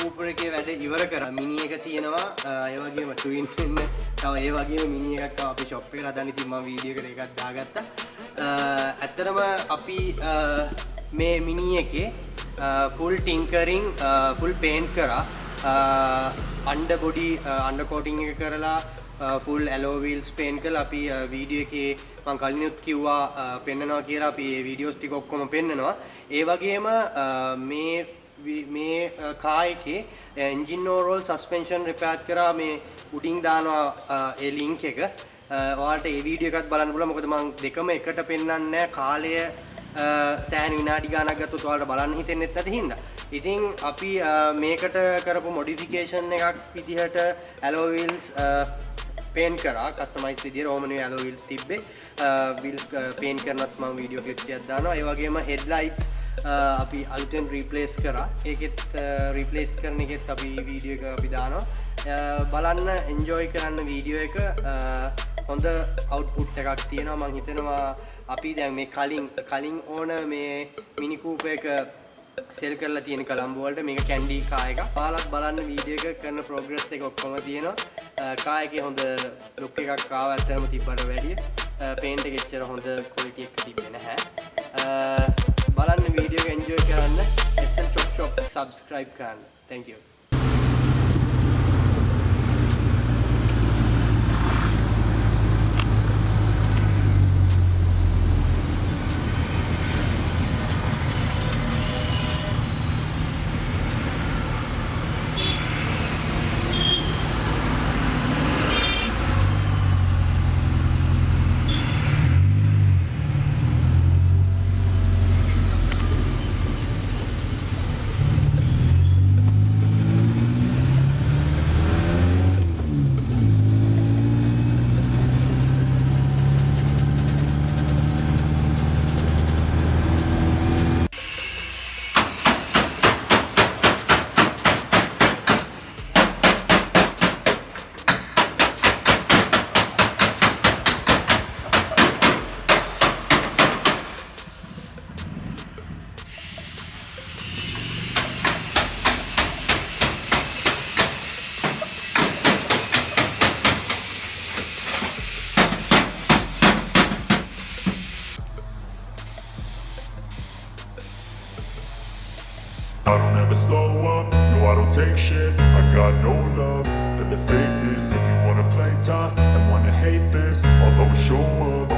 කූපර් එකේ වැඩ ඉවර කරා. මිනි එක තියෙනවා. ඒ වගේම ට්වින් වෙන්න තව ඒ වගේම මිනි එකක් තව අපි ෂොප් එකට හදන්න ඉතින් මම වීඩියෝ එකට එකක් දාගත්තා. ඇත්තටම අපි මේ මිනි එකේ full tinkering full paint කරා. under body under coating එක කරලා full alloy wheels paint කරලා අපි වීඩියෝ එකේ මම කලිනුත් කිව්වා පෙන්නනවා කියලා අපි මේ වීඩියෝස් ටික ඔක්කොම පෙන්නනවා. ඒ වගේම මේ කාර් එකේ engine overall suspension repair කරා. මේ උඩින් දානවා ඒ link එක. ඔයාලට මේ වීඩියෝ එකත් බලන්න පුළුවන්. මොකද මම දෙකම එකට පෙන්නන්නේ නැහැ. කාලය සෑහෙන විනාඩි ගානක් ගත්තොත් ඔයාලට බලන්න හිතෙන්නේ නැති හින්දා. ඉතින් අපි මේකට කරපු මොඩිෆිකේෂන් එකක් විදිහට alloy wheels paint කරා. කස්ටමයිස් විදිහට ඕම නෙවෙයි alloy wheels තිබ්බේ. wheels paint කරනත් මම වීඩියෝ ක්ලිප්ස් එකක් දානවා. ඒ වගේම headlights අපි අලුතෙන් රීප්ලේස් කරා. ඒකෙත් රීප්ලේස් කරන එකෙත් අපි වීඩියෝ එක අපි දානවා. බලන්න එන්ජොයි කරන්න වීඩියෝ එක. හොඳ අවුට්පුට් එකක් තියෙනවා. මම හිතනවා අපි දැන් මේ කලින් ඕන මේ මිනි කූපර් එක සෙල් කරලා තියෙන කොළඹ වලට මේක කැන්ඩි කා එකක්. පාලක් බලන්න වීඩියෝ එක කරන ප්‍රෝග්‍රස් එක ඔක්කොම තියෙනවා. කා එකේ හොඳ ලුක් එකක් ආවා. ඇත්තටම තිබ්බට වැඩිය පේන්ට් එක එච්චර හොඳ ක්වොලිටි එකක් තිබ්බේ නැහැ. බලන්න වීඩියෝ එක එන්ජොයි කරන්න. SL Chop Shop subscribe කරන්න. Thank you. I don't ever slow up, no I don't take shit. I got no love for the fakeness. If you wanna play tough and wanna hate this, I'll always show up.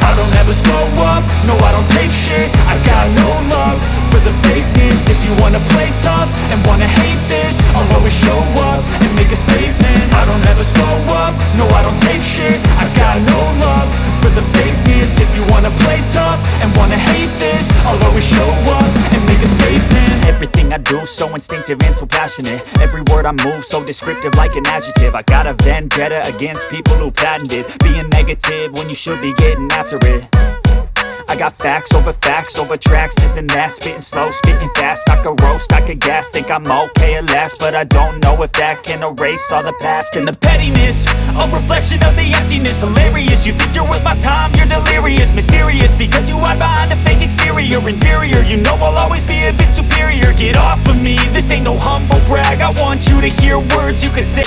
I don't ever slow up, no I don't take shit. I got no love for the fakeness. If you wanna play tough and wanna hate this, I'll always show up and make a statement. I don't ever slow up, no I don't take shit. I got no love for the fakeness. If you wanna play tough and wanna hate this, I'll always show up and make a statement. Everything I do so instinctive and so passionate. Every word I move so descriptive like an adjective. I got a vendetta against people who patented being negative when you should be getting after it. I got facts over tracks, this and that. Spitting slow, spitting fast. I could roast, I could gas. Think I'm okay at last, but I don't know if that can erase all the past. And the pettiness, a reflection of the emptiness. Hilarious, you think you're worth my time, you're delirious. Mysterious, because you hide behind a fake exterior. Inferior, you know I'll always be a bit superior. Get off of me, this ain't no humble brag. I want you to hear words you can say.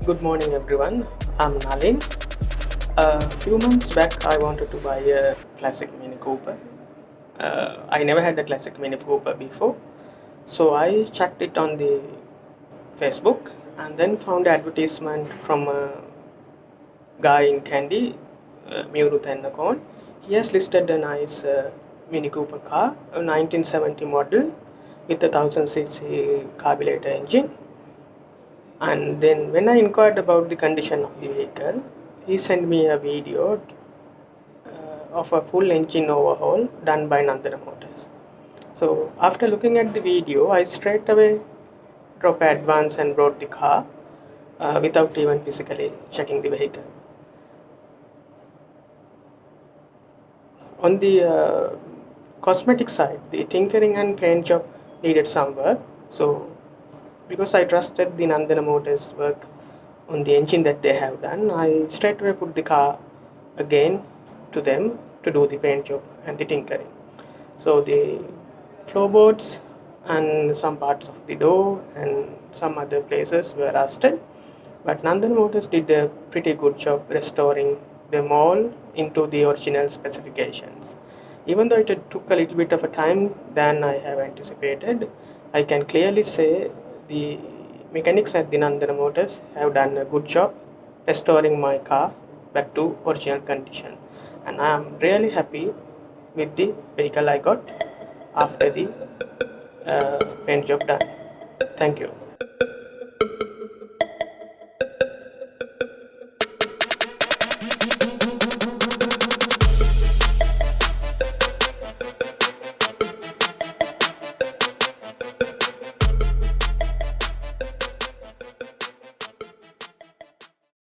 Good morning, everyone. I'm Nalin. A few months back, I wanted to buy a classic Mini Cooper. I never had a classic Mini Cooper before, so I checked it on the Facebook and then found advertisement from a guy in Kandy, Muru Tennakon. He has listed a nice Mini Cooper car, a 1970 model with a 1000cc carburetor engine. And then when I inquired about the condition of the vehicle, he sent me a video of a full engine overhaul done by Nandana Motors. So after looking at the video, I straight away dropped advance and brought the car without even physically checking the vehicle. On the cosmetic side, the tinkering and paint job needed some work. So because I trusted the Nandana Motors work on the engine that they have done, I straight away put the car again to them to do the paint job and the tinkering. So the floorboards and some parts of the door and some other places were rusted, but Nandan Motors did a pretty good job restoring them all into the original specifications. Even though it took a little bit of a time than I have anticipated, I can clearly say the mechanics at the Nandana Motors have done a good job restoring my car back to original condition, and I am really happy with the vehicle I got after the paint job done. Thank you.